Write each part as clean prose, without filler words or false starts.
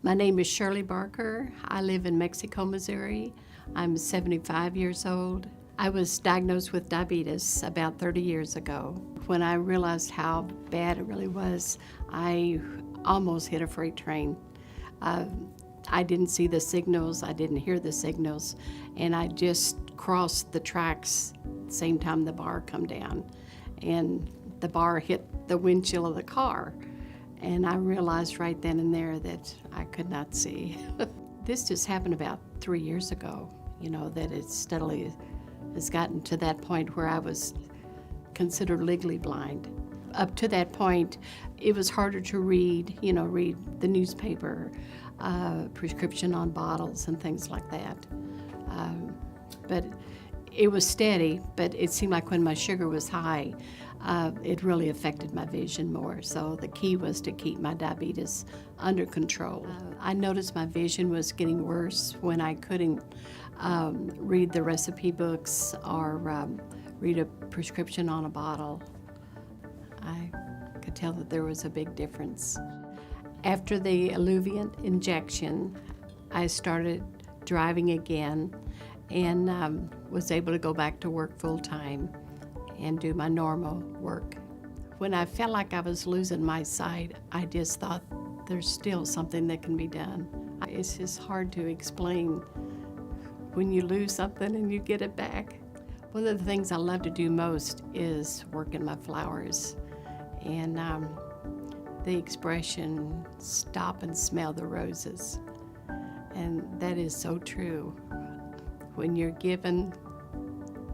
My name is Shirley Barker. I live in Mexico, Missouri. I'm 75 years old. I was diagnosed with diabetes about 30 years ago. When I realized how bad it really was, I almost hit a freight train. I didn't see the signals, I didn't hear the signals, and I just crossed the tracks the same time the bar come down. And the bar hit the windshield of the car. And I realized right then and there that I could not see. This just happened about 3 years ago, that it steadily has gotten to that point where I was considered legally blind. Up to that point, it was harder to read the newspaper, prescription on bottles and things like that. But it was steady, but it seemed like when my sugar was high, it really affected my vision more. So the key was to keep my diabetes under control. I noticed my vision was getting worse when I couldn't read the recipe books or read a prescription on a bottle. I could tell that there was a big difference. After the ILUVIEN injection, I started driving again and was able to go back to work full time and do my normal work. When I felt like I was losing my sight, I just thought there's still something that can be done. It's just hard to explain when you lose something and you get it back. One of the things I love to do most is work in my flowers. And the expression, stop and smell the roses. And that is so true. When you're given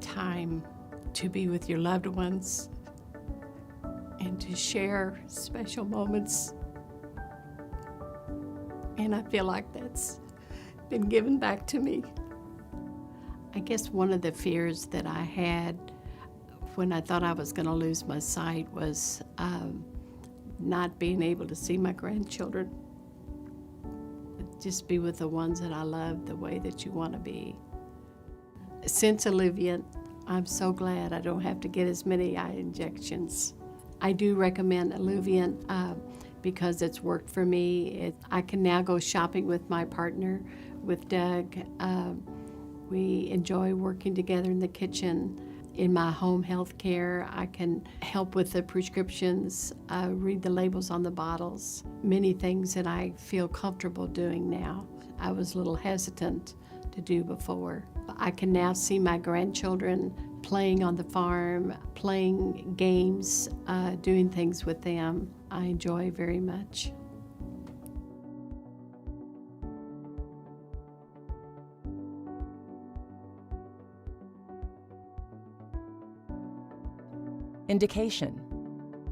time to be with your loved ones and to share special moments. And I feel like that's been given back to me. I guess one of the fears that I had when I thought I was going to lose my sight was not being able to see my grandchildren. Just be with the ones that I love the way that you want to be. Since ILUVIEN, I'm so glad I don't have to get as many eye injections. I do recommend ILUVIEN because it's worked for me. I can now go shopping with my partner, with Doug. We enjoy working together in the kitchen. In my home health care, I can help with the prescriptions, read the labels on the bottles. Many things that I feel comfortable doing now. I was a little hesitant to do before. I can now see my grandchildren playing on the farm, playing games, doing things with them. I enjoy very much. Indication: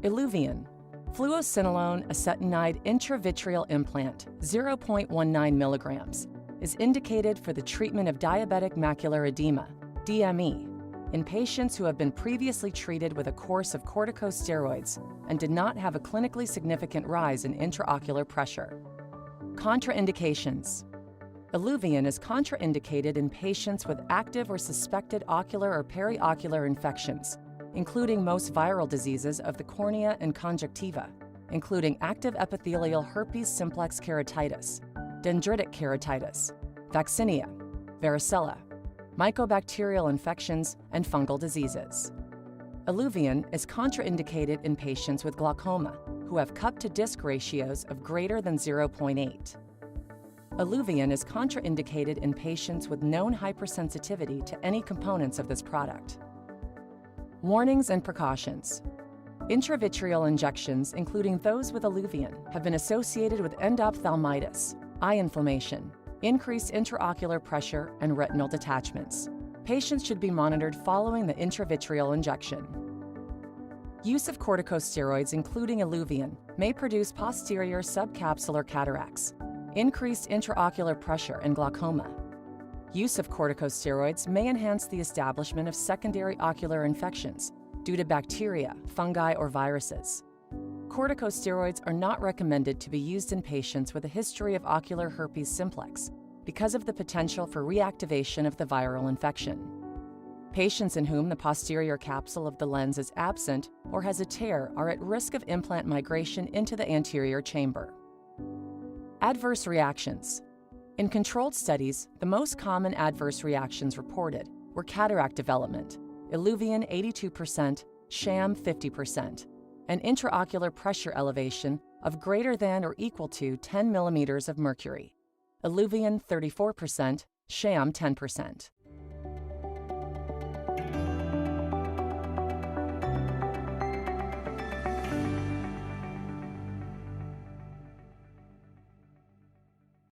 ILUVIEN, fluocinolone acetonide intravitreal implant, 0.19 milligrams, is indicated for the treatment of diabetic macular edema, DME, in patients who have been previously treated with a course of corticosteroids and did not have a clinically significant rise in intraocular pressure. Contraindications: ILUVIEN is contraindicated in patients with active or suspected ocular or periocular infections, including most viral diseases of the cornea and conjunctiva, including active epithelial herpes simplex keratitis, dendritic keratitis, vaccinia, varicella, mycobacterial infections, and fungal diseases. ILUVIEN is contraindicated in patients with glaucoma who have cup-to-disc ratios of greater than 0.8. ILUVIEN is contraindicated in patients with known hypersensitivity to any components of this product. Warnings and precautions. Intravitreal injections, including those with ILUVIEN, have been associated with endophthalmitis, eye inflammation, increased intraocular pressure, and retinal detachments. Patients should be monitored following the intravitreal injection. Use of corticosteroids, including ILUVIEN, may produce posterior subcapsular cataracts, increased intraocular pressure, and glaucoma. Use of corticosteroids may enhance the establishment of secondary ocular infections due to bacteria, fungi, or viruses. Corticosteroids are not recommended to be used in patients with a history of ocular herpes simplex because of the potential for reactivation of the viral infection. Patients in whom the posterior capsule of the lens is absent or has a tear are at risk of implant migration into the anterior chamber. Adverse reactions. In controlled studies, the most common adverse reactions reported were cataract development, ILUVIEN 82%, sham 50%, and intraocular pressure elevation of greater than or equal to 10 millimeters of mercury, ILUVIEN 34%, sham 10%.